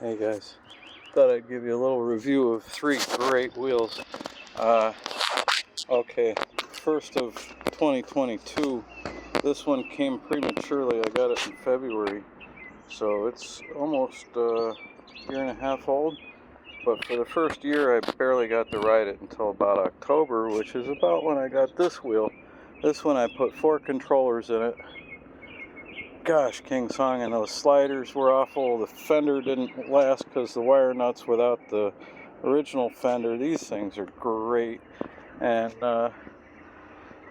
Hey guys, thought I'd give you a little review of 3 great wheels. Okay, first of 2022. This one came prematurely. I got it in February, so it's almost a year and a half old. But for the first year, I barely got to ride it until about October, which is about when I got this wheel. This one I put 4 controllers in it. Gosh, Kingsong, and those sliders were awful. The fender didn't last because the wire nuts without the original fender. These things are great. And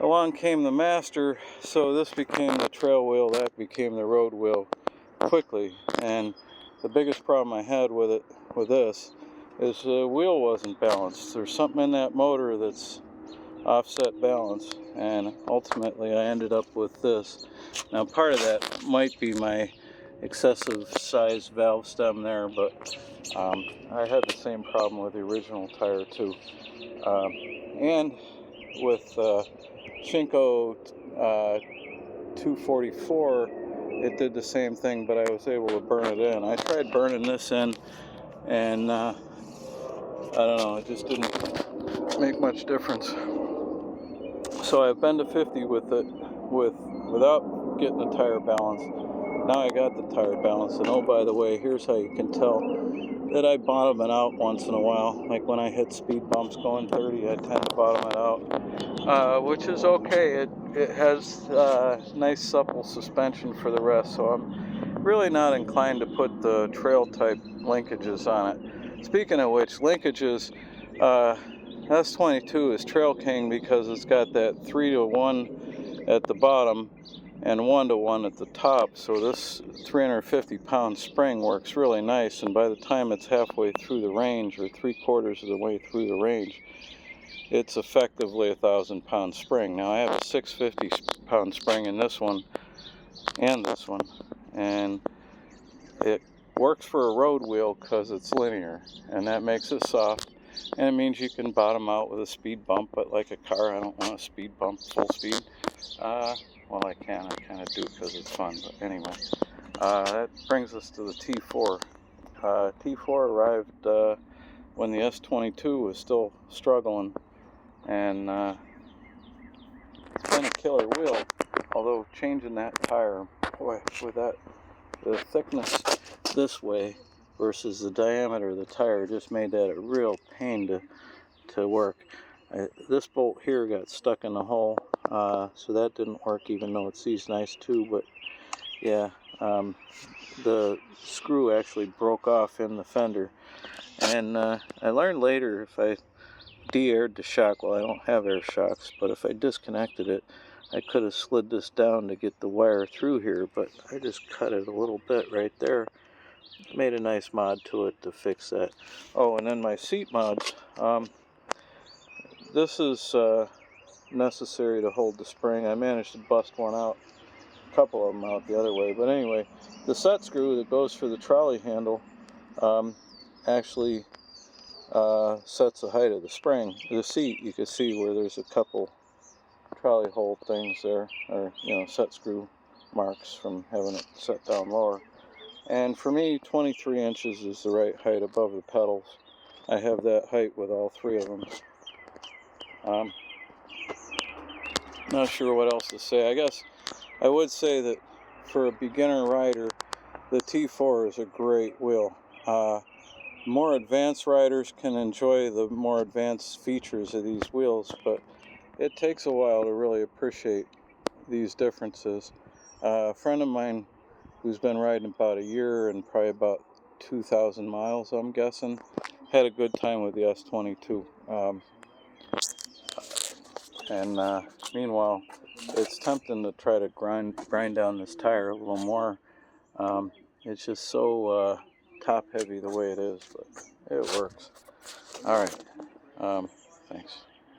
along came the Master, so this became the trail wheel, that became the road wheel quickly. And the biggest problem I had with this, is the wheel wasn't balanced. There's something in that motor that's offset balance, and ultimately I ended up with this. Now part of that might be my excessive size valve stem there, but I had the same problem with the original tire too. And with Shinko 244, it did the same thing, but I was able to burn it in. I tried burning this in, and I don't know, it just didn't make much difference. So I've been to 50 with it, without getting the tire balance. Now I got the tire balance, and oh, by the way, here's how you can tell that I bottom it out once in a while. Like when I hit speed bumps going 30, I tend to bottom it out, which is okay. It has nice supple suspension for the rest, so I'm really not inclined to put the trail type linkages on it. Speaking of which, linkages, S22 is Trail King because it's got that 3-to-1 at the bottom and 1-to-1 at the top. So this 350-pound spring works really nice, and by the time it's halfway through the range, or 3/4 of the way through the range, it's effectively a 1,000-pound spring. Now I have a 650-pound spring in this one and this one, and it works for a road wheel because it's linear, and that makes it soft. And it means you can bottom out with a speed bump, but like a car, I don't want a speed bump full speed. Well, I kind of do because it's fun, but anyway. That brings us to the T4. T4 arrived when the S22 was still struggling, and it's been a killer wheel, although changing that tire, boy, with the thickness this way versus the diameter of the tire just made that a real pain to work. This bolt here got stuck in the hole, so that didn't work, even though it sees nice too. But yeah, the screw actually broke off in the fender, and I learned later, if I de-aired the shock, well, I don't have air shocks, but if I disconnected it, I could have slid this down to get the wire through here, but I just cut it a little bit right there. Made a nice mod to it to fix that. Oh, and then my seat mods. This is necessary to hold the spring. I managed to bust one out, a couple of them out the other way. But anyway, the set screw that goes for the trolley handle actually sets the height of the spring. The seat, you can see where there's a couple trolley hole things there, or set screw marks from having it set down lower. And for me, 23 inches is the right height above the pedals. I have that height with all 3 of them. Not sure what else to say. I guess I would say that for a beginner rider, the T4 is a great wheel. More advanced riders can enjoy the more advanced features of these wheels, but it takes a while to really appreciate these differences. A friend of mine who's been riding about a year and probably about 2,000 miles, I'm guessing, had a good time with the S22. Meanwhile, it's tempting to try to grind down this tire a little more. It's just so top heavy the way it is, but it works. All right, thanks.